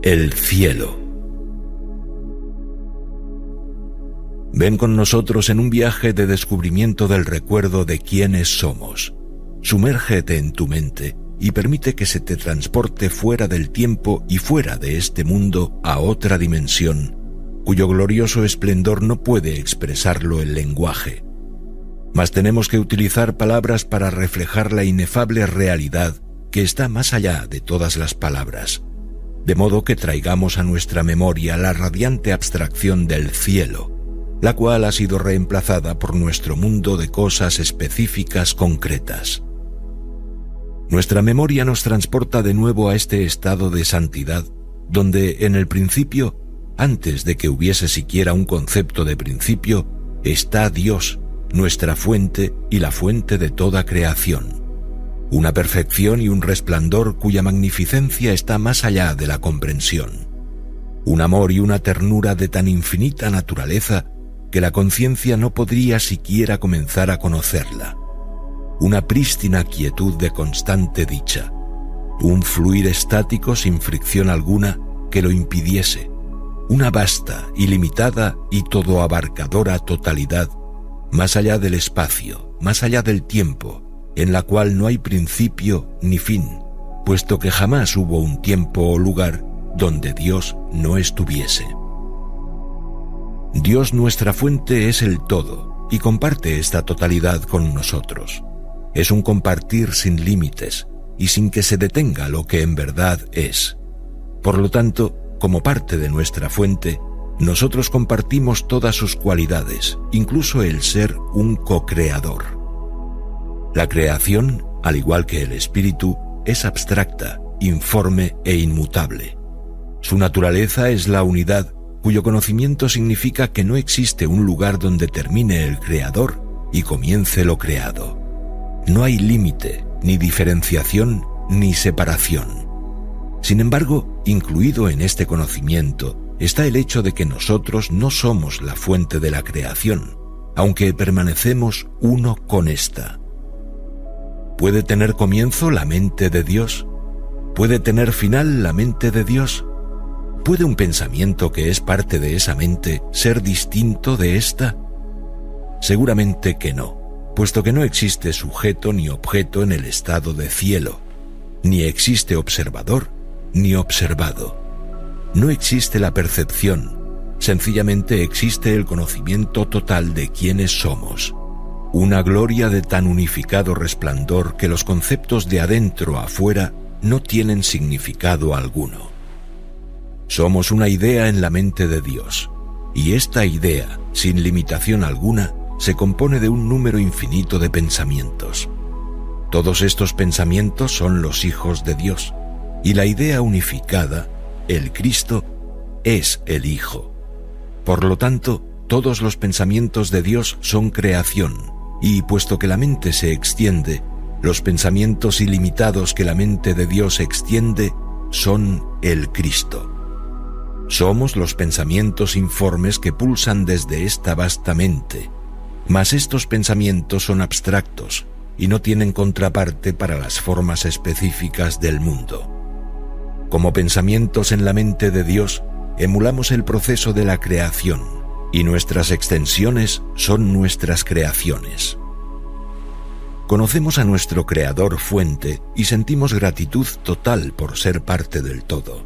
El cielo. Ven con nosotros en un viaje de descubrimiento del recuerdo de quiénes somos. Sumérgete en tu mente y permite que se te transporte fuera del tiempo y fuera de este mundo a otra dimensión, cuyo glorioso esplendor no puede expresarlo el lenguaje. Mas tenemos que utilizar palabras para reflejar la inefable realidad que está más allá de todas las palabras, de modo que traigamos a nuestra memoria la radiante abstracción del cielo, la cual ha sido reemplazada por nuestro mundo de cosas específicas concretas. Nuestra memoria nos transporta de nuevo a este estado de santidad, donde en el principio, antes de que hubiese siquiera un concepto de principio, está Dios, nuestra fuente y la fuente de toda creación. Una perfección y un resplandor cuya magnificencia está más allá de la comprensión. Un amor y una ternura de tan infinita naturaleza que la conciencia no podría siquiera comenzar a conocerla. Una prístina quietud de constante dicha. Un fluir estático sin fricción alguna que lo impidiese. Una vasta, ilimitada y todo abarcadora totalidad, más allá del espacio, más allá del tiempo, en la cual no hay principio ni fin, puesto que jamás hubo un tiempo o lugar donde Dios no estuviese. Dios, nuestra fuente, es el todo y comparte esta totalidad con nosotros. Es un compartir sin límites y sin que se detenga lo que en verdad es. Por lo tanto, como parte de nuestra fuente, nosotros compartimos todas sus cualidades, incluso el ser un co-creador. La creación, al igual que el espíritu, es abstracta, informe e inmutable. Su naturaleza es la unidad, cuyo conocimiento significa que no existe un lugar donde termine el creador y comience lo creado. No hay límite, ni diferenciación, ni separación. Sin embargo, incluido en este conocimiento está el hecho de que nosotros no somos la fuente de la creación, aunque permanecemos uno con ésta. ¿Puede tener comienzo la mente de Dios? ¿Puede tener final la mente de Dios? ¿Puede un pensamiento que es parte de esa mente ser distinto de ésta? Seguramente que no, puesto que no existe sujeto ni objeto en el estado de cielo, ni existe observador ni observado. No existe la percepción, sencillamente existe el conocimiento total de quiénes somos. Una gloria de tan unificado resplandor que los conceptos de adentro a afuera no tienen significado alguno. Somos una idea en la mente de Dios, y esta idea, sin limitación alguna, se compone de un número infinito de pensamientos. Todos estos pensamientos son los hijos de Dios, y la idea unificada, el Cristo, es el Hijo. Por lo tanto, todos los pensamientos de Dios son creación, y puesto que la mente se extiende, los pensamientos ilimitados que la mente de Dios extiende son el Cristo. Somos los pensamientos informes que pulsan desde esta vasta mente, mas estos pensamientos son abstractos y no tienen contraparte para las formas específicas del mundo. Como pensamientos en la mente de Dios, emulamos el proceso de la creación, y nuestras extensiones son nuestras creaciones. Conocemos a nuestro Creador fuente y sentimos gratitud total por ser parte del todo.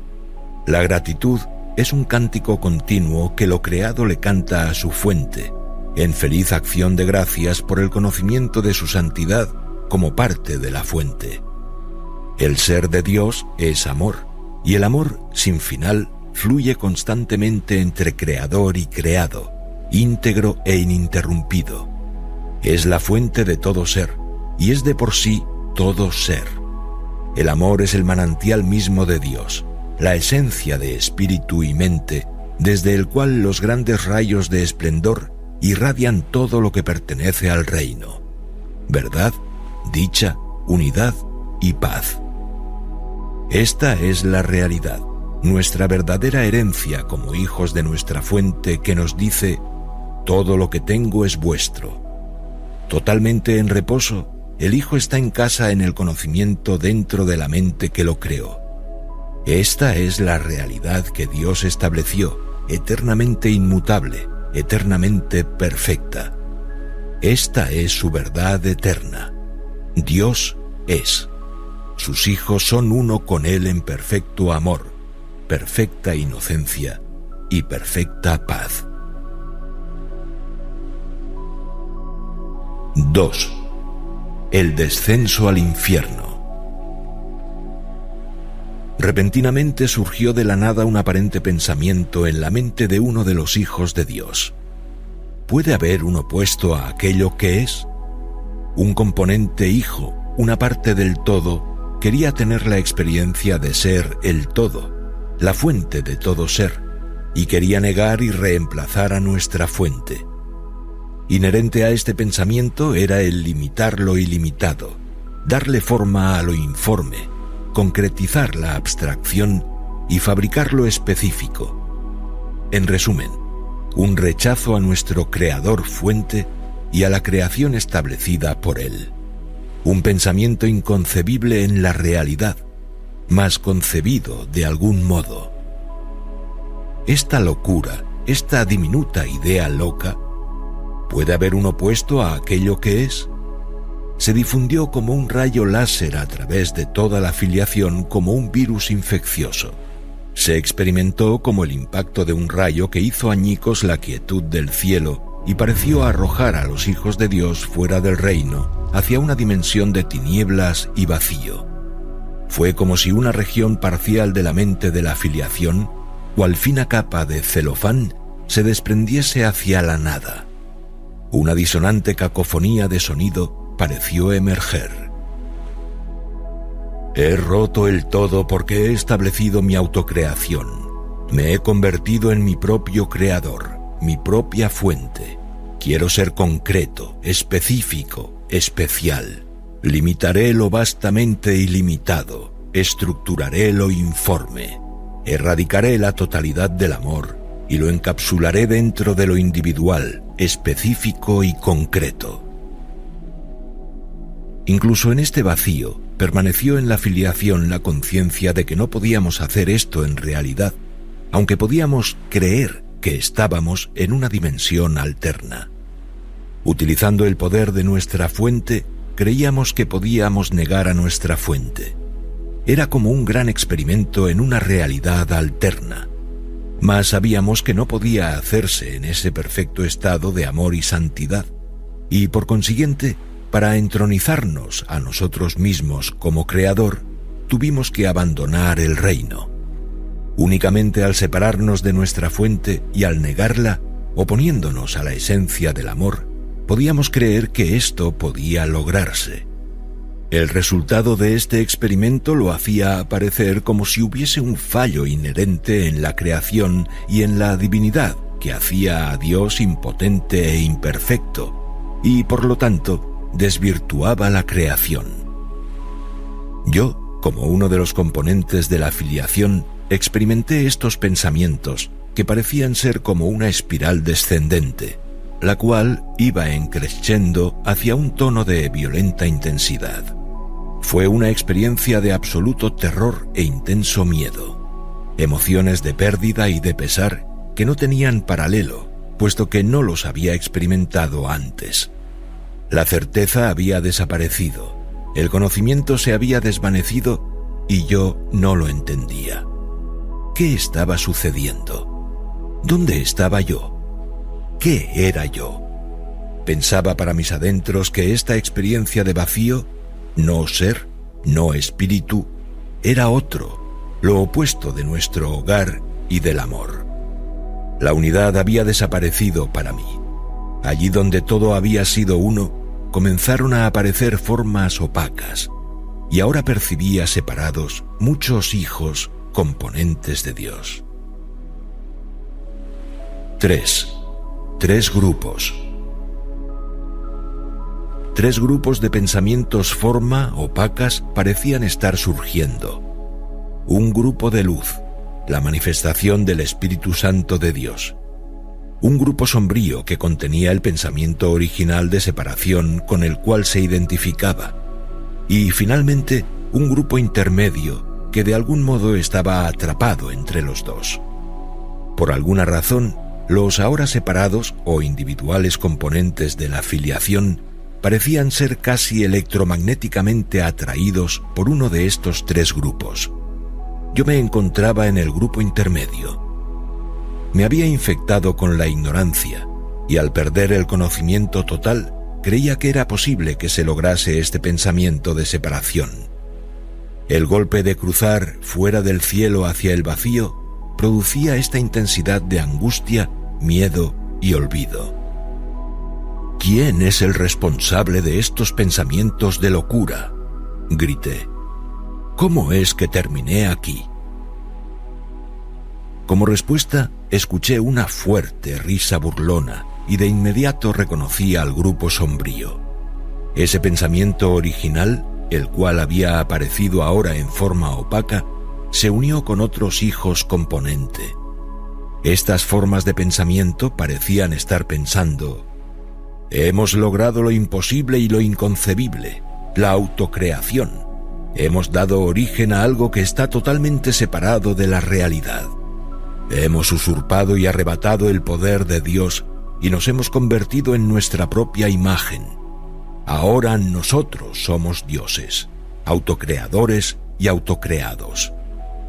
La gratitud es un cántico continuo que lo creado le canta a su fuente, en feliz acción de gracias por el conocimiento de su santidad como parte de la fuente. El ser de Dios es amor, y el amor sin final fluye constantemente entre creador y creado, íntegro e ininterrumpido. Es la fuente de todo ser, y es de por sí todo ser. El amor es el manantial mismo de Dios, la esencia de espíritu y mente, desde el cual los grandes rayos de esplendor irradian todo lo que pertenece al reino: verdad, dicha, unidad y paz. Esta es la realidad, nuestra verdadera herencia como hijos de nuestra fuente, que nos dice: todo lo que tengo es vuestro. Totalmente en reposo, el Hijo está en casa en el conocimiento dentro de la mente que lo creó. Esta es la realidad que Dios estableció, eternamente inmutable, eternamente perfecta. Esta es su verdad eterna. Dios es. Sus hijos son uno con Él en perfecto amor, perfecta inocencia y perfecta paz. 2. El descenso al infierno. Repentinamente surgió de la nada un aparente pensamiento en la mente de uno de los hijos de Dios. ¿Puede haber un opuesto a aquello que es? Un componente hijo, una parte del todo, quería tener la experiencia de ser el todo, la fuente de todo ser, y quería negar y reemplazar a nuestra fuente. Inherente a este pensamiento era el limitar lo ilimitado, darle forma a lo informe, concretizar la abstracción y fabricar lo específico. En resumen, un rechazo a nuestro creador fuente y a la creación establecida por él. Un pensamiento inconcebible en la realidad, mas concebido de algún modo. Esta locura, esta diminuta idea loca, ¿puede haber un opuesto a aquello que es? Se difundió como un rayo láser a través de toda la filiación como un virus infeccioso. Se experimentó como el impacto de un rayo que hizo añicos la quietud del cielo y pareció arrojar a los hijos de Dios fuera del reino, hacia una dimensión de tinieblas y vacío. Fue como si una región parcial de la mente de la filiación, cual fina capa de celofán, se desprendiese hacia la nada. Una disonante cacofonía de sonido pareció emerger. He roto el todo porque he establecido mi autocreación. Me he convertido en mi propio creador, mi propia fuente. Quiero ser concreto, específico, especial. Limitaré lo vastamente ilimitado. Estructuraré lo informe. Erradicaré la totalidad del amor y lo encapsularé dentro de lo individual, específico y concreto. Incluso en este vacío, permaneció en la filiación la conciencia de que no podíamos hacer esto en realidad, aunque podíamos creer que estábamos en una dimensión alterna. Utilizando el poder de nuestra fuente, creíamos que podíamos negar a nuestra fuente. Era como un gran experimento en una realidad alterna. Mas sabíamos que no podía hacerse en ese perfecto estado de amor y santidad, y por consiguiente, para entronizarnos a nosotros mismos como creador, tuvimos que abandonar el reino. Únicamente al separarnos de nuestra fuente y al negarla, oponiéndonos a la esencia del amor, podíamos creer que esto podía lograrse. El resultado de este experimento lo hacía aparecer como si hubiese un fallo inherente en la creación y en la divinidad que hacía a Dios impotente e imperfecto, y por lo tanto desvirtuaba la creación. Yo, como uno de los componentes de la filiación, experimenté estos pensamientos que parecían ser como una espiral descendente, la cual iba encreciendo hacia un tono de violenta intensidad. Fue una experiencia de absoluto terror e intenso miedo, emociones de pérdida y de pesar que no tenían paralelo, puesto que no los había experimentado antes. La certeza había desaparecido, el conocimiento se había desvanecido y yo no lo entendía. ¿Qué estaba sucediendo? ¿Dónde estaba yo? ¿Qué era yo? Pensaba para mis adentros que esta experiencia de vacío, no ser, no espíritu, era otro, lo opuesto de nuestro hogar y del amor. La unidad había desaparecido para mí. Allí donde todo había sido uno, comenzaron a aparecer formas opacas, y ahora percibía separados muchos hijos componentes de Dios. 3. Tres grupos. Tres grupos de pensamientos forma opacas parecían estar surgiendo. Un grupo de luz, la manifestación del Espíritu Santo de Dios. Un grupo sombrío que contenía el pensamiento original de separación con el cual se identificaba. Y finalmente, un grupo intermedio que de algún modo estaba atrapado entre los dos. Por alguna razón, los ahora separados o individuales componentes de la filiación parecían ser casi electromagnéticamente atraídos por uno de estos tres grupos. Yo me encontraba en el grupo intermedio. Me había infectado con la ignorancia y al perder el conocimiento total, creía que era posible que se lograse este pensamiento de separación. El golpe de cruzar fuera del cielo hacia el vacío producía esta intensidad de angustia, miedo y olvido. ¿Quién es el responsable de estos pensamientos de locura?, grité. ¿Cómo es que terminé aquí? Como respuesta, escuché una fuerte risa burlona y de inmediato reconocí al grupo sombrío. Ese pensamiento original, el cual había aparecido ahora en forma opaca, se unió con otros hijos componente. Estas formas de pensamiento parecían estar pensando: hemos logrado lo imposible y lo inconcebible, la autocreación. Hemos dado origen a algo que está totalmente separado de la realidad. Hemos usurpado y arrebatado el poder de Dios y nos hemos convertido en nuestra propia imagen. Ahora nosotros somos dioses, autocreadores y autocreados.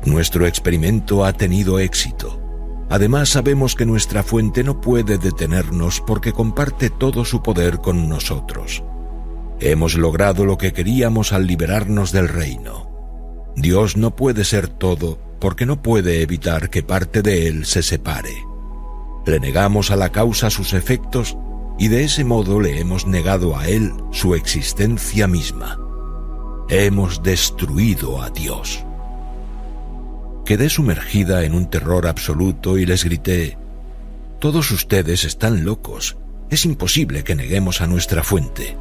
Nuestro experimento ha tenido éxito. Además, sabemos que nuestra fuente no puede detenernos porque comparte todo su poder con nosotros. Hemos logrado lo que queríamos al liberarnos del reino. Dios no puede ser todo porque no puede evitar que parte de él se separe. Le negamos a la causa sus efectos y de ese modo le hemos negado a él su existencia misma. Hemos destruido a Dios. Quedé sumergida en un terror absoluto y les grité: todos ustedes están locos, es imposible que neguemos a nuestra fuente.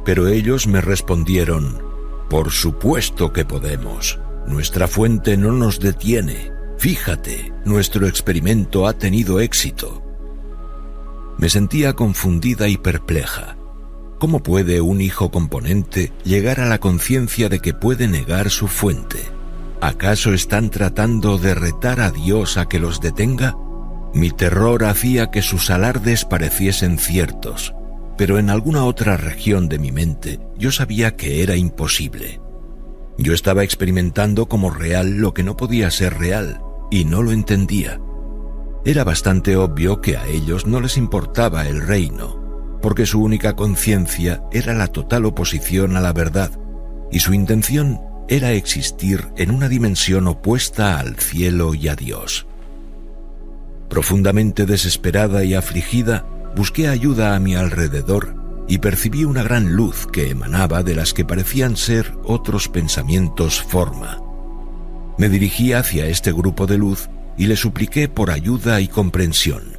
Pero ellos me respondieron: por supuesto que podemos, nuestra fuente no nos detiene, fíjate, nuestro experimento ha tenido éxito. Me sentía confundida y perpleja. ¿Cómo puede un hijo componente llegar a la conciencia de que puede negar su fuente? ¿Acaso están tratando de retar a Dios a que los detenga? Mi terror hacía que sus alardes pareciesen ciertos, pero en alguna otra región de mi mente yo sabía que era imposible. Yo estaba experimentando como real lo que no podía ser real, y no lo entendía. Era bastante obvio que a ellos no les importaba el reino, porque su única conciencia era la total oposición a la verdad, y su intención era existir en una dimensión opuesta al cielo y a Dios. Profundamente desesperada y afligida, busqué ayuda a mi alrededor y percibí una gran luz que emanaba de las que parecían ser otros pensamientos forma. Me dirigí hacia este grupo de luz y le supliqué por ayuda y comprensión.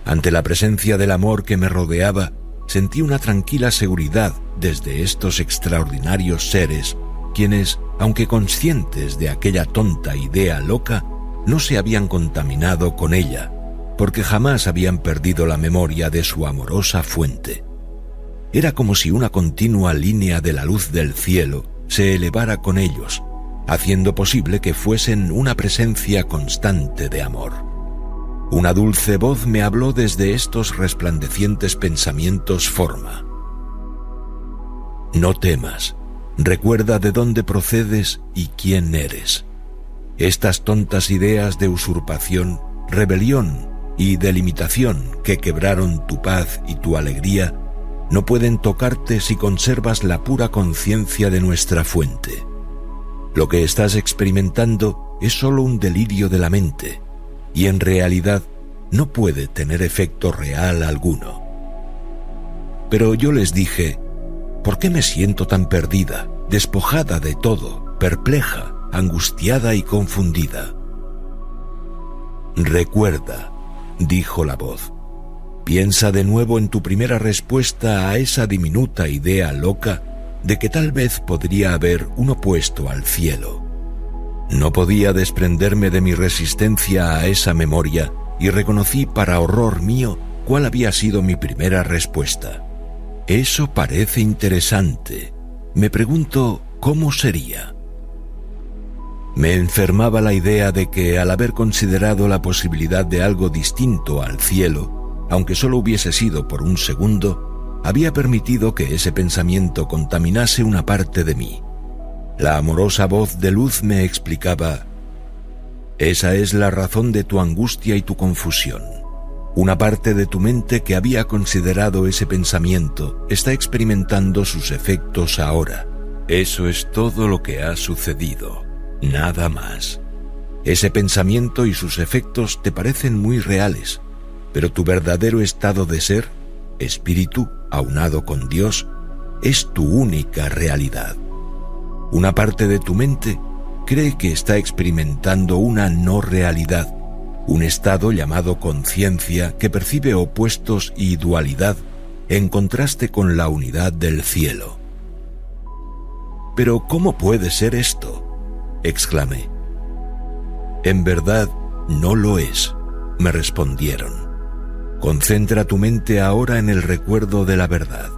Ante la presencia del amor que me rodeaba, sentí una tranquila seguridad desde estos extraordinarios seres, quienes, aunque conscientes de aquella tonta idea loca, no se habían contaminado con ella, porque jamás habían perdido la memoria de su amorosa fuente. Era como si una continua línea de la luz del cielo se elevara con ellos, haciendo posible que fuesen una presencia constante de amor. Una dulce voz me habló desde estos resplandecientes pensamientos forma. No temas. Recuerda de dónde procedes y quién eres. Estas tontas ideas de usurpación, rebelión y delimitación que quebraron tu paz y tu alegría no pueden tocarte si conservas la pura conciencia de nuestra fuente. Lo que estás experimentando es solo un delirio de la mente y en realidad no puede tener efecto real alguno. Pero yo les dije: ¿por qué me siento tan perdida, despojada de todo, perpleja, angustiada y confundida? Recuerda, dijo la voz, piensa de nuevo en tu primera respuesta a esa diminuta idea loca de que tal vez podría haber un opuesto al cielo. No podía desprenderme de mi resistencia a esa memoria y reconocí para horror mío cuál había sido mi primera respuesta. Eso parece interesante. Me pregunto cómo sería. Me enfermaba la idea de que, al haber considerado la posibilidad de algo distinto al cielo, aunque solo hubiese sido por un segundo, había permitido que ese pensamiento contaminase una parte de mí. La amorosa voz de luz me explicaba: esa es la razón de tu angustia y tu confusión. Una parte de tu mente que había considerado ese pensamiento está experimentando sus efectos ahora. Eso es todo lo que ha sucedido, nada más. Ese pensamiento y sus efectos te parecen muy reales, pero tu verdadero estado de ser, espíritu aunado con Dios, es tu única realidad. Una parte de tu mente cree que está experimentando una no realidad, un estado llamado conciencia que percibe opuestos y dualidad en contraste con la unidad del cielo. «¿Pero cómo puede ser esto?», exclamé. «En verdad, no lo es», me respondieron. «Concentra tu mente ahora en el recuerdo de la verdad.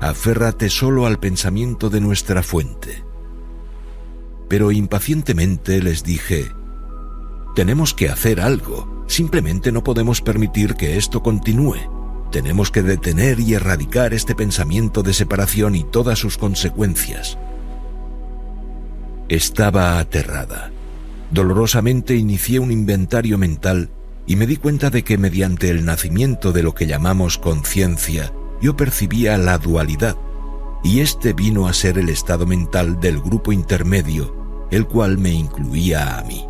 Aférrate solo al pensamiento de nuestra fuente». Pero impacientemente les dije: «Tenemos que hacer algo. Simplemente no podemos permitir que esto continúe. Tenemos que detener y erradicar este pensamiento de separación y todas sus consecuencias». Estaba aterrada. Dolorosamente inicié un inventario mental y me di cuenta de que mediante el nacimiento de lo que llamamos conciencia, yo percibía la dualidad, y este vino a ser el estado mental del grupo intermedio, el cual me incluía a mí.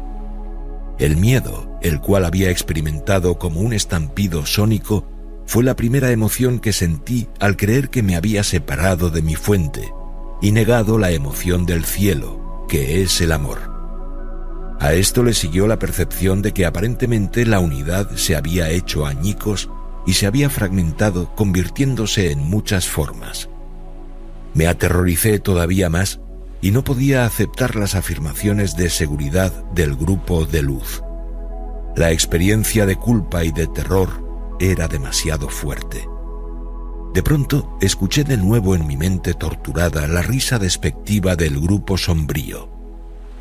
El miedo, el cual había experimentado como un estampido sónico, fue la primera emoción que sentí al creer que me había separado de mi fuente y negado la emoción del cielo, que es el amor. A esto le siguió la percepción de que aparentemente la unidad se había hecho añicos y se había fragmentado, convirtiéndose en muchas formas. Me aterroricé todavía más y no podía aceptar las afirmaciones de seguridad del grupo de luz. La experiencia de culpa y de terror era demasiado fuerte. De pronto escuché de nuevo en mi mente torturada la risa despectiva del grupo sombrío.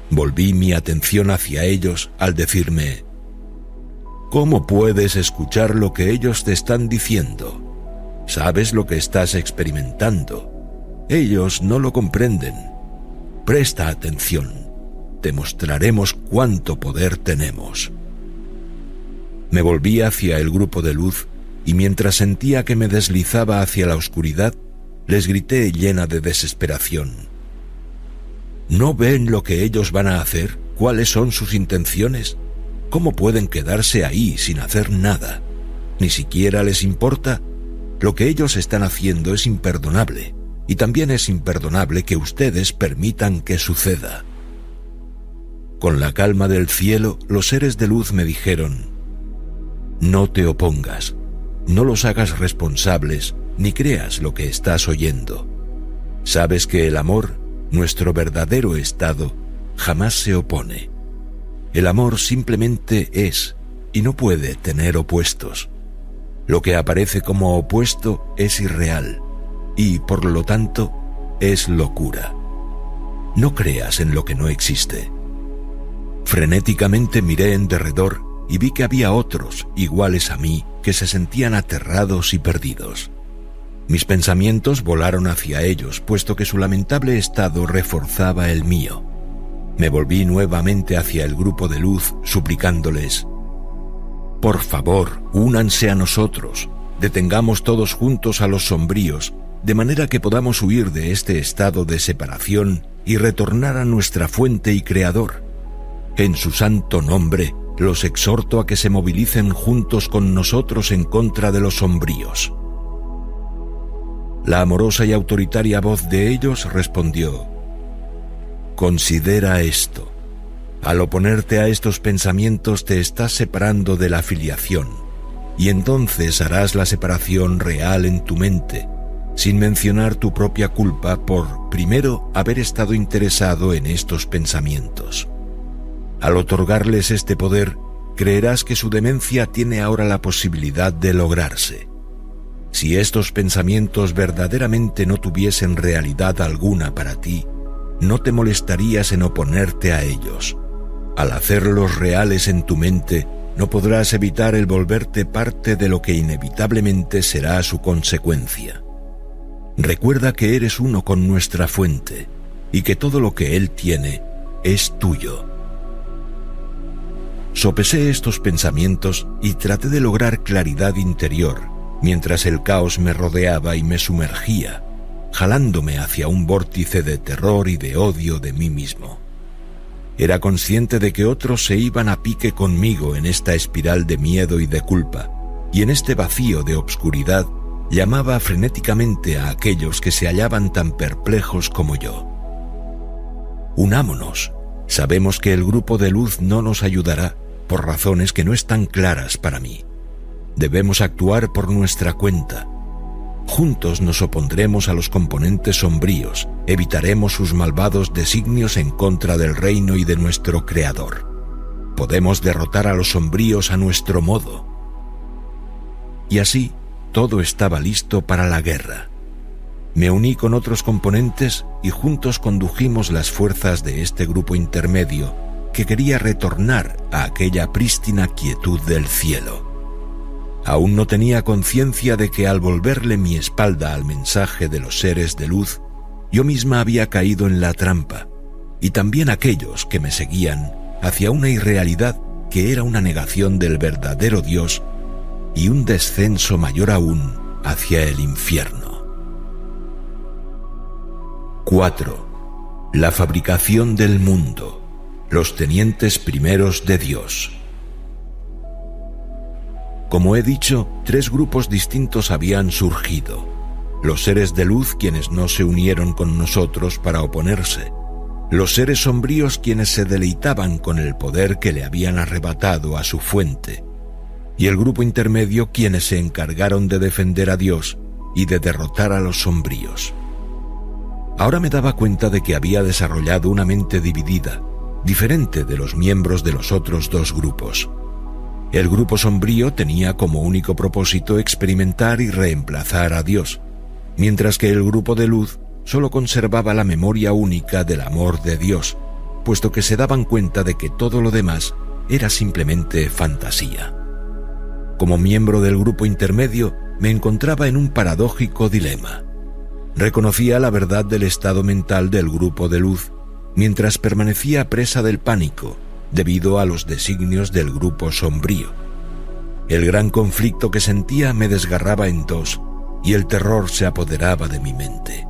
Volví mi atención hacia ellos al decirme: «¿Cómo puedes escuchar lo que ellos te están diciendo? Sabes lo que estás experimentando. Ellos no lo comprenden. Presta atención. Te mostraremos cuánto poder tenemos». Me volví hacia el grupo de luz y mientras sentía que me deslizaba hacia la oscuridad, les grité llena de desesperación: ¿No ven lo que ellos van a hacer? ¿Cuáles son sus intenciones? ¿Cómo pueden quedarse ahí sin hacer nada? ¿Ni siquiera les importa? Lo que ellos están haciendo es imperdonable, y también es imperdonable que ustedes permitan que suceda. Con la calma del cielo, los seres de luz me dijeron: «No te opongas, no los hagas responsables, ni creas lo que estás oyendo. Sabes que el amor, nuestro verdadero estado, jamás se opone. El amor simplemente es, y no puede tener opuestos. Lo que aparece como opuesto es irreal, y, por lo tanto, es locura. No creas en lo que no existe». Frenéticamente miré en derredor y vi que había otros, iguales a mí, que se sentían aterrados y perdidos. Mis pensamientos volaron hacia ellos, puesto que su lamentable estado reforzaba el mío. Me volví nuevamente hacia el grupo de luz, suplicándoles: «Por favor, únanse a nosotros, detengamos todos juntos a los sombríos, de manera que podamos huir de este estado de separación y retornar a nuestra fuente y creador. En su santo nombre, los exhorto a que se movilicen juntos con nosotros en contra de los sombríos». La amorosa y autoritaria voz de ellos respondió: «Considera esto. Al oponerte a estos pensamientos te estás separando de la filiación, y entonces harás la separación real en tu mente, sin mencionar tu propia culpa por, primero, haber estado interesado en estos pensamientos. Al otorgarles este poder, creerás que su demencia tiene ahora la posibilidad de lograrse. Si estos pensamientos verdaderamente no tuviesen realidad alguna para ti, no te molestarías en oponerte a ellos. Al hacerlos reales en tu mente, no podrás evitar el volverte parte de lo que inevitablemente será su consecuencia. Recuerda que eres uno con nuestra fuente y que todo lo que Él tiene es tuyo. Sopesé estos pensamientos y traté de lograr claridad interior, mientras el caos me rodeaba y me sumergía, jalándome hacia un vórtice de terror y de odio de mí mismo. Era consciente de que otros se iban a pique conmigo en esta espiral de miedo y de culpa, y en este vacío de obscuridad llamaba frenéticamente a aquellos que se hallaban tan perplejos como yo. Unámonos. Sabemos que el grupo de luz no nos ayudará por razones que no están claras para mí. Debemos actuar por nuestra cuenta. Juntos nos opondremos a los componentes sombríos, evitaremos sus malvados designios en contra del reino y de nuestro Creador. Podemos derrotar a los sombríos a nuestro modo. Y así, todo estaba listo para la guerra. Me uní con otros componentes y juntos condujimos las fuerzas de este grupo intermedio que quería retornar a aquella prístina quietud del cielo. Aún no tenía conciencia de que al volverle mi espalda al mensaje de los seres de luz, yo misma había caído en la trampa, y también aquellos que me seguían hacia una irrealidad que era una negación del verdadero Dios y un descenso mayor aún hacia el infierno. 4. La fabricación del mundo. Los tenientes primeros de Dios. Como he dicho, 3 grupos distintos habían surgido. Los seres de luz, quienes no se unieron con nosotros para oponerse. Los seres sombríos, quienes se deleitaban con el poder que le habían arrebatado a su fuente. Y el grupo intermedio, quienes se encargaron de defender a Dios y de derrotar a los sombríos. Ahora me daba cuenta de que había desarrollado una mente dividida, diferente de los miembros de los otros 2 grupos. El grupo sombrío tenía como único propósito experimentar y reemplazar a Dios, mientras que el grupo de luz solo conservaba la memoria única del amor de Dios, puesto que se daban cuenta de que todo lo demás era simplemente fantasía. Como miembro del grupo intermedio, me encontraba en un paradójico dilema. Reconocía la verdad del estado mental del grupo de luz, mientras permanecía presa del pánico debido a los designios del grupo sombrío. El gran conflicto que sentía me desgarraba en 2 y el terror se apoderaba de mi mente.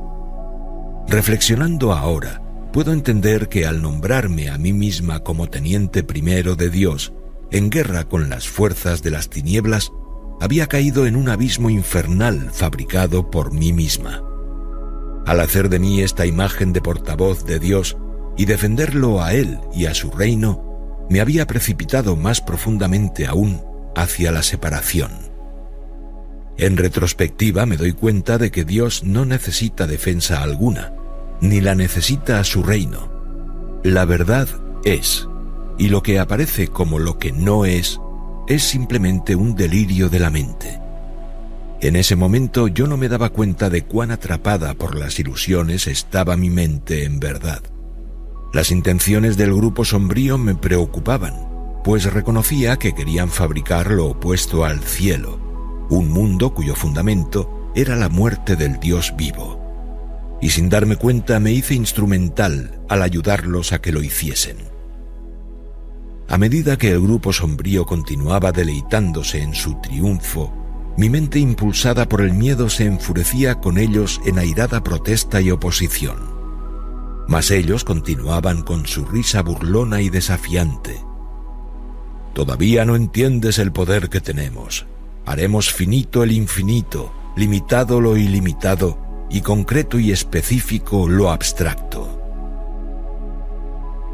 Reflexionando ahora, puedo entender que al nombrarme a mí misma como teniente primero de Dios, en guerra con las fuerzas de las tinieblas, había caído en un abismo infernal fabricado por mí misma. Al hacer de mí esta imagen de portavoz de Dios y defenderlo a Él y a su reino, me había precipitado más profundamente aún hacia la separación. En retrospectiva me doy cuenta de que Dios no necesita defensa alguna, ni la necesita a su reino. La verdad es, y lo que aparece como lo que no es simplemente un delirio de la mente. En ese momento yo no me daba cuenta de cuán atrapada por las ilusiones estaba mi mente en verdad. Las intenciones del grupo sombrío me preocupaban, pues reconocía que querían fabricar lo opuesto al cielo, un mundo cuyo fundamento era la muerte del Dios vivo. Y sin darme cuenta me hice instrumental al ayudarlos a que lo hiciesen. A medida que el grupo sombrío continuaba deleitándose en su triunfo, mi mente impulsada por el miedo se enfurecía con ellos en airada protesta y oposición. Mas ellos continuaban con su risa burlona y desafiante. «Todavía no entiendes el poder que tenemos. Haremos finito el infinito, limitado lo ilimitado y concreto y específico lo abstracto».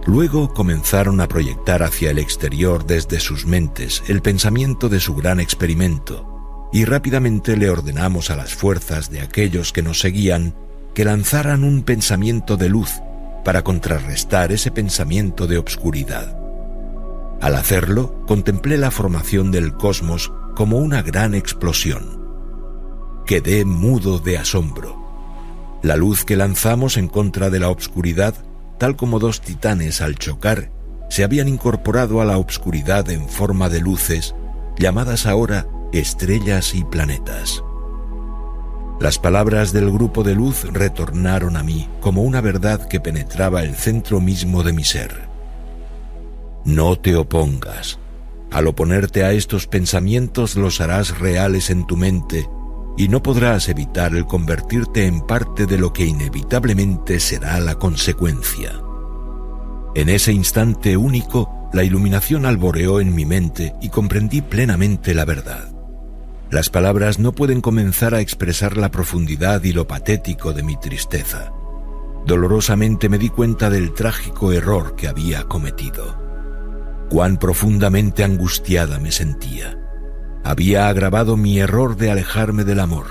Luego comenzaron a proyectar hacia el exterior desde sus mentes el pensamiento de su gran experimento, y rápidamente le ordenamos a las fuerzas de aquellos que nos seguían que lanzaran un pensamiento de luz para contrarrestar ese pensamiento de obscuridad. Al hacerlo, contemplé la formación del cosmos como una gran explosión. Quedé mudo de asombro. La luz que lanzamos en contra de la obscuridad, tal como dos titanes al chocar, se habían incorporado a la obscuridad en forma de luces, llamadas ahora estrellas y planetas. Las palabras del grupo de luz retornaron a mí como una verdad que penetraba el centro mismo de mi ser. No te opongas. Al oponerte a estos pensamientos los harás reales en tu mente y no podrás evitar el convertirte en parte de lo que inevitablemente será la consecuencia. En ese instante único, la iluminación alboreó en mi mente y comprendí plenamente la verdad. Las palabras no pueden comenzar a expresar la profundidad y lo patético de mi tristeza. Dolorosamente me di cuenta del trágico error que había cometido. Cuán profundamente angustiada me sentía. Había agravado mi error de alejarme del amor.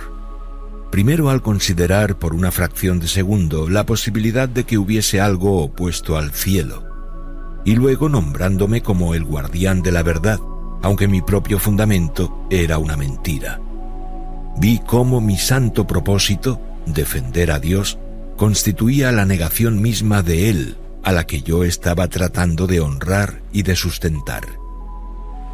Primero al considerar por una fracción de segundo la posibilidad de que hubiese algo opuesto al cielo, y luego nombrándome como el guardián de la verdad, aunque mi propio fundamento era una mentira. Vi cómo mi santo propósito, defender a Dios, constituía la negación misma de Él, a la que yo estaba tratando de honrar y de sustentar.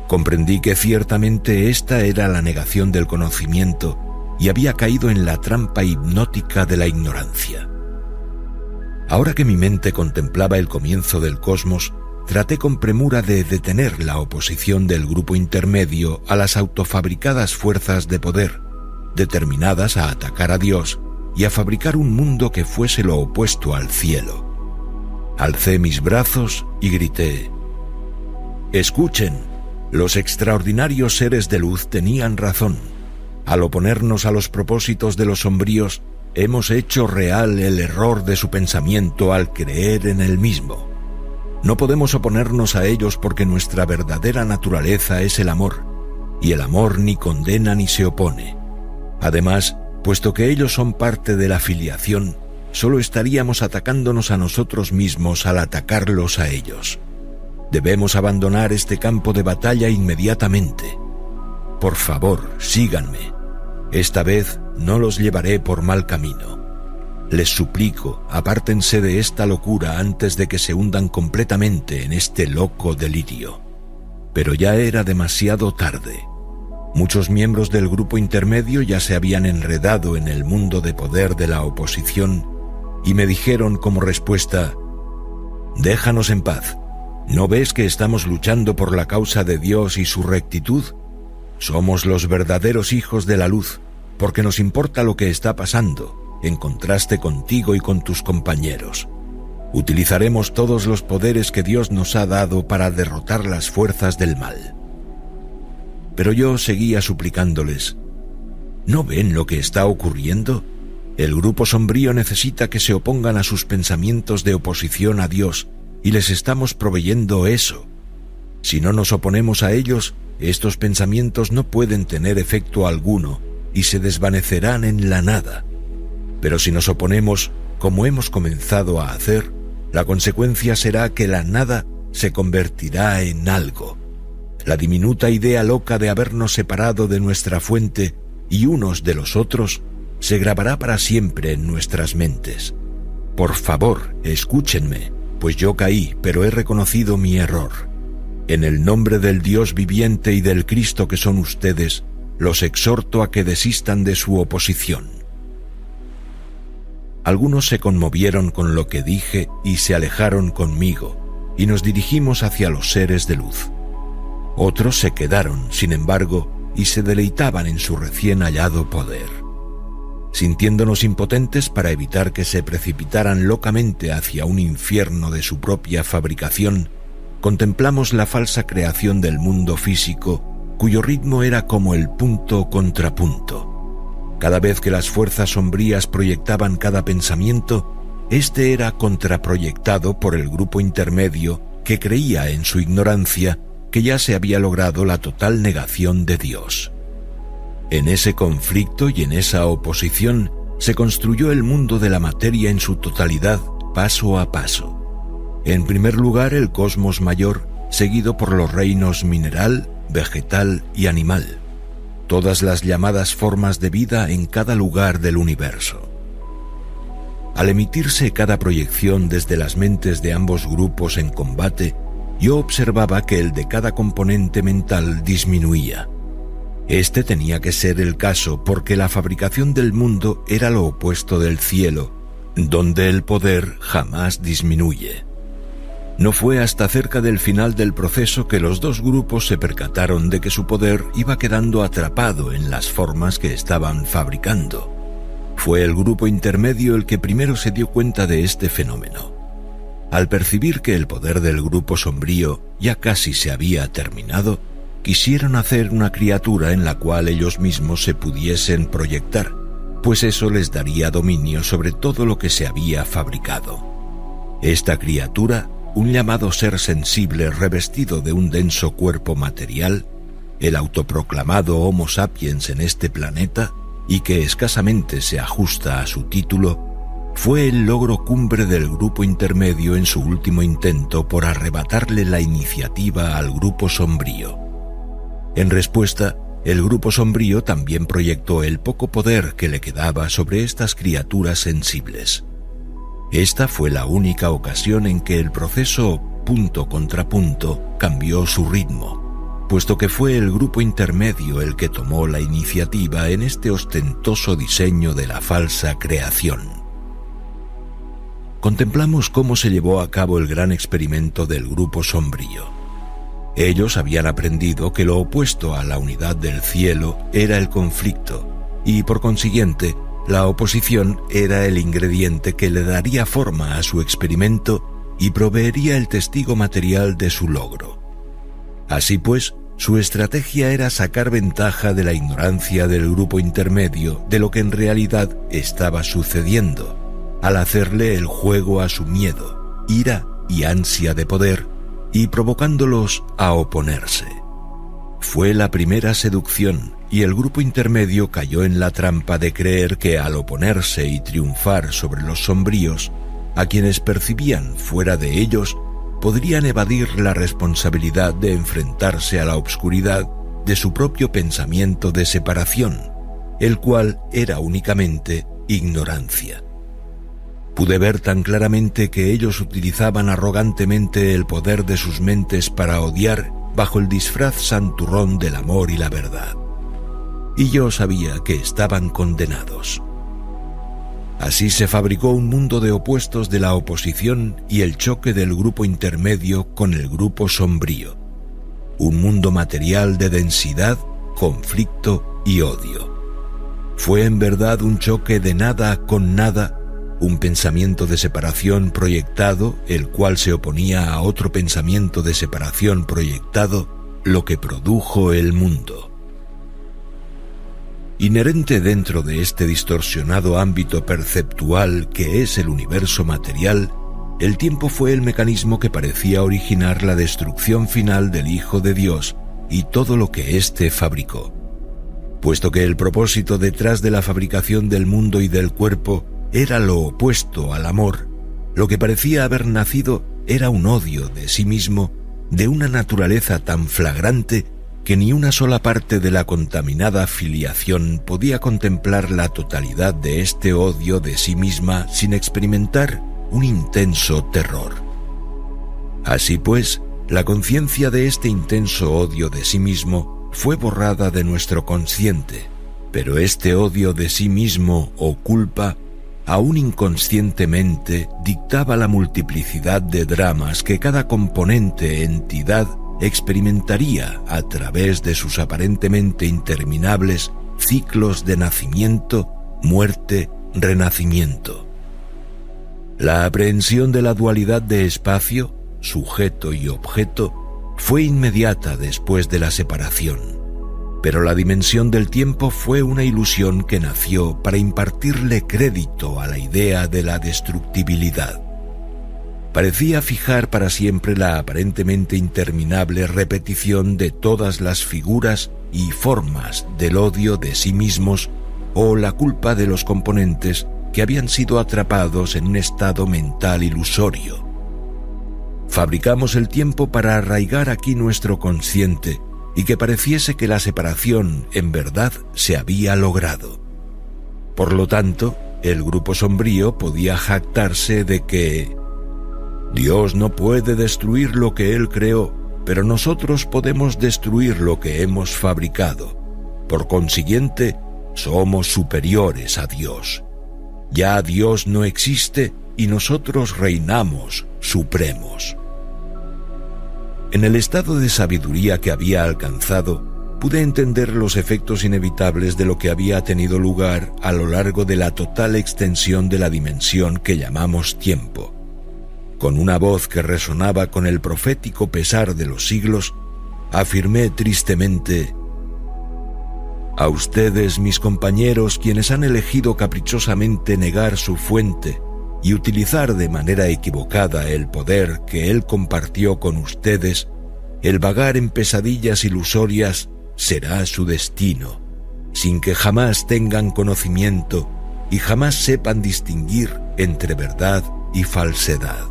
Comprendí que ciertamente esta era la negación del conocimiento y había caído en la trampa hipnótica de la ignorancia. Ahora que mi mente contemplaba el comienzo del cosmos, traté con premura de detener la oposición del grupo intermedio a las autofabricadas fuerzas de poder, determinadas a atacar a Dios y a fabricar un mundo que fuese lo opuesto al cielo. Alcé mis brazos y grité: «Escuchen, los extraordinarios seres de luz tenían razón. Al oponernos a los propósitos de los sombríos, hemos hecho real el error de su pensamiento al creer en el mismo. No podemos oponernos a ellos porque nuestra verdadera naturaleza es el amor, y el amor ni condena ni se opone. Además, puesto que ellos son parte de la filiación, solo estaríamos atacándonos a nosotros mismos al atacarlos a ellos. Debemos abandonar este campo de batalla inmediatamente. Por favor, síganme. Esta vez no los llevaré por mal camino. Les suplico, apártense de esta locura antes de que se hundan completamente en este loco delirio». Pero ya era demasiado tarde. Muchos miembros del grupo intermedio ya se habían enredado en el mundo de poder de la oposición y me dijeron como respuesta: «Déjanos en paz. ¿No ves que estamos luchando por la causa de Dios y su rectitud? Somos los verdaderos hijos de la luz, porque nos importa lo que está pasando, en contraste contigo y con tus compañeros. Utilizaremos todos los poderes que Dios nos ha dado para derrotar las fuerzas del mal». Pero yo seguía suplicándoles: ¿no ven lo que está ocurriendo? El grupo sombrío necesita que se opongan a sus pensamientos de oposición a Dios, y les estamos proveyendo eso. Si no nos oponemos a ellos, estos pensamientos no pueden tener efecto alguno y se desvanecerán en la nada. Pero si nos oponemos, como hemos comenzado a hacer, la consecuencia será que la nada se convertirá en algo. La diminuta idea loca de habernos separado de nuestra fuente y unos de los otros se grabará para siempre en nuestras mentes. Por favor, escúchenme, pues yo caí, pero he reconocido mi error. En el nombre del Dios viviente y del Cristo que son ustedes, los exhorto a que desistan de su oposición». Algunos se conmovieron con lo que dije y se alejaron conmigo, y nos dirigimos hacia los seres de luz. Otros se quedaron, sin embargo, y se deleitaban en su recién hallado poder. Sintiéndonos impotentes para evitar que se precipitaran locamente hacia un infierno de su propia fabricación, contemplamos la falsa creación del mundo físico, cuyo ritmo era como el punto contra punto. Cada vez que las fuerzas sombrías proyectaban cada pensamiento, este era contraproyectado por el grupo intermedio que creía en su ignorancia que ya se había logrado la total negación de Dios. En ese conflicto y en esa oposición se construyó el mundo de la materia en su totalidad, paso a paso. En primer lugar, el cosmos mayor, seguido por los reinos mineral, vegetal y animal, todas las llamadas formas de vida en cada lugar del universo. Al emitirse cada proyección desde las mentes de ambos grupos en combate, yo observaba que el de cada componente mental disminuía. Este tenía que ser el caso porque la fabricación del mundo era lo opuesto del cielo, donde el poder jamás disminuye. No fue hasta cerca del final del proceso que los dos grupos se percataron de que su poder iba quedando atrapado en las formas que estaban fabricando. Fue el grupo intermedio el que primero se dio cuenta de este fenómeno. Al percibir que el poder del grupo sombrío ya casi se había terminado, quisieron hacer una criatura en la cual ellos mismos se pudiesen proyectar, pues eso les daría dominio sobre todo lo que se había fabricado. Esta criatura, un llamado ser sensible revestido de un denso cuerpo material, el autoproclamado Homo sapiens en este planeta, y que escasamente se ajusta a su título, fue el logro cumbre del grupo intermedio en su último intento por arrebatarle la iniciativa al grupo sombrío. En respuesta, el grupo sombrío también proyectó el poco poder que le quedaba sobre estas criaturas sensibles. Esta fue la única ocasión en que el proceso punto contra punto cambió su ritmo, puesto que fue el grupo intermedio el que tomó la iniciativa en este ostentoso diseño de la falsa creación. Contemplamos cómo se llevó a cabo el gran experimento del grupo sombrío. Ellos habían aprendido que lo opuesto a la unidad del cielo era el conflicto, y por consiguiente, la oposición era el ingrediente que le daría forma a su experimento y proveería el testigo material de su logro. Así pues, su estrategia era sacar ventaja de la ignorancia del grupo intermedio de lo que en realidad estaba sucediendo, al hacerle el juego a su miedo, ira y ansia de poder, y provocándolos a oponerse. Fue la primera seducción, y el grupo intermedio cayó en la trampa de creer que al oponerse y triunfar sobre los sombríos, a quienes percibían fuera de ellos, podrían evadir la responsabilidad de enfrentarse a la obscuridad de su propio pensamiento de separación, el cual era únicamente ignorancia. Pude ver tan claramente que ellos utilizaban arrogantemente el poder de sus mentes para odiar bajo el disfraz santurrón del amor y la verdad. Y yo sabía que estaban condenados. Así se fabricó un mundo de opuestos de la oposición y el choque del grupo intermedio con el grupo sombrío. Un mundo material de densidad, conflicto y odio. Fue en verdad un choque de nada con nada, un pensamiento de separación proyectado, el cual se oponía a otro pensamiento de separación proyectado, lo que produjo el mundo. Inherente dentro de este distorsionado ámbito perceptual que es el universo material, el tiempo fue el mecanismo que parecía originar la destrucción final del Hijo de Dios y todo lo que éste fabricó. Puesto que el propósito detrás de la fabricación del mundo y del cuerpo era lo opuesto al amor, lo que parecía haber nacido era un odio de sí mismo de una naturaleza tan flagrante que ni una sola parte de la contaminada filiación podía contemplar la totalidad de este odio de sí misma sin experimentar un intenso terror. Así pues, la conciencia de este intenso odio de sí mismo fue borrada de nuestro consciente, pero este odio de sí mismo o culpa aún inconscientemente dictaba la multiplicidad de dramas que cada componente entidad experimentaría a través de sus aparentemente interminables ciclos de nacimiento, muerte, renacimiento. La aprehensión de la dualidad de espacio, sujeto y objeto, fue inmediata después de la separación. Pero la dimensión del tiempo fue una ilusión que nació para impartirle crédito a la idea de la destructibilidad. Parecía fijar para siempre la aparentemente interminable repetición de todas las figuras y formas del odio de sí mismos o la culpa de los componentes que habían sido atrapados en un estado mental ilusorio. Fabricamos el tiempo para arraigar aquí nuestro consciente y que pareciese que la separación en verdad se había logrado. Por lo tanto, el grupo sombrío podía jactarse de que Dios no puede destruir lo que Él creó, pero nosotros podemos destruir lo que hemos fabricado. Por consiguiente, somos superiores a Dios. Ya Dios no existe y nosotros reinamos supremos. En el estado de sabiduría que había alcanzado, pude entender los efectos inevitables de lo que había tenido lugar a lo largo de la total extensión de la dimensión que llamamos tiempo. Con una voz que resonaba con el profético pesar de los siglos, afirmé tristemente: a ustedes, mis compañeros, quienes han elegido caprichosamente negar su fuente y utilizar de manera equivocada el poder que Él compartió con ustedes, el vagar en pesadillas ilusorias será su destino, sin que jamás tengan conocimiento y jamás sepan distinguir entre verdad y falsedad.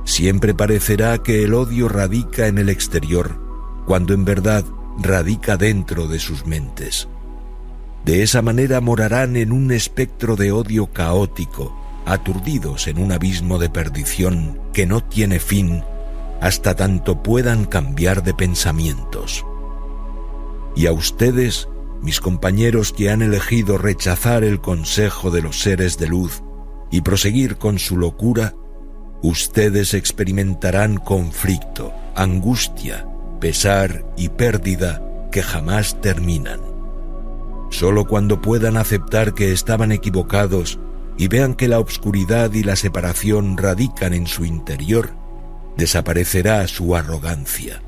Siempre parecerá que el odio radica en el exterior, cuando en verdad radica dentro de sus mentes. De esa manera morarán en un espectro de odio caótico, aturdidos en un abismo de perdición que no tiene fin hasta tanto puedan cambiar de pensamientos. Y a ustedes, mis compañeros que han elegido rechazar el consejo de los seres de luz y proseguir con su locura, ustedes experimentarán conflicto, angustia, pesar y pérdida que jamás terminan. Solo cuando puedan aceptar que estaban equivocados y vean que la obscuridad y la separación radican en su interior, desaparecerá su arrogancia.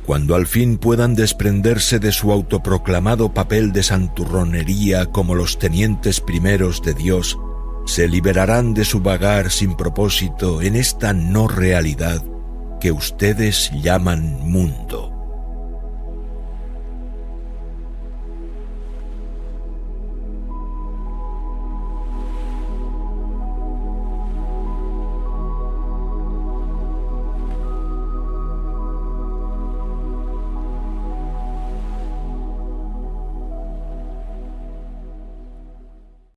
Cuando al fin puedan desprenderse de su autoproclamado papel de santurronería como los tenientes primeros de Dios, se liberarán de su vagar sin propósito en esta no realidad que ustedes llaman mundo.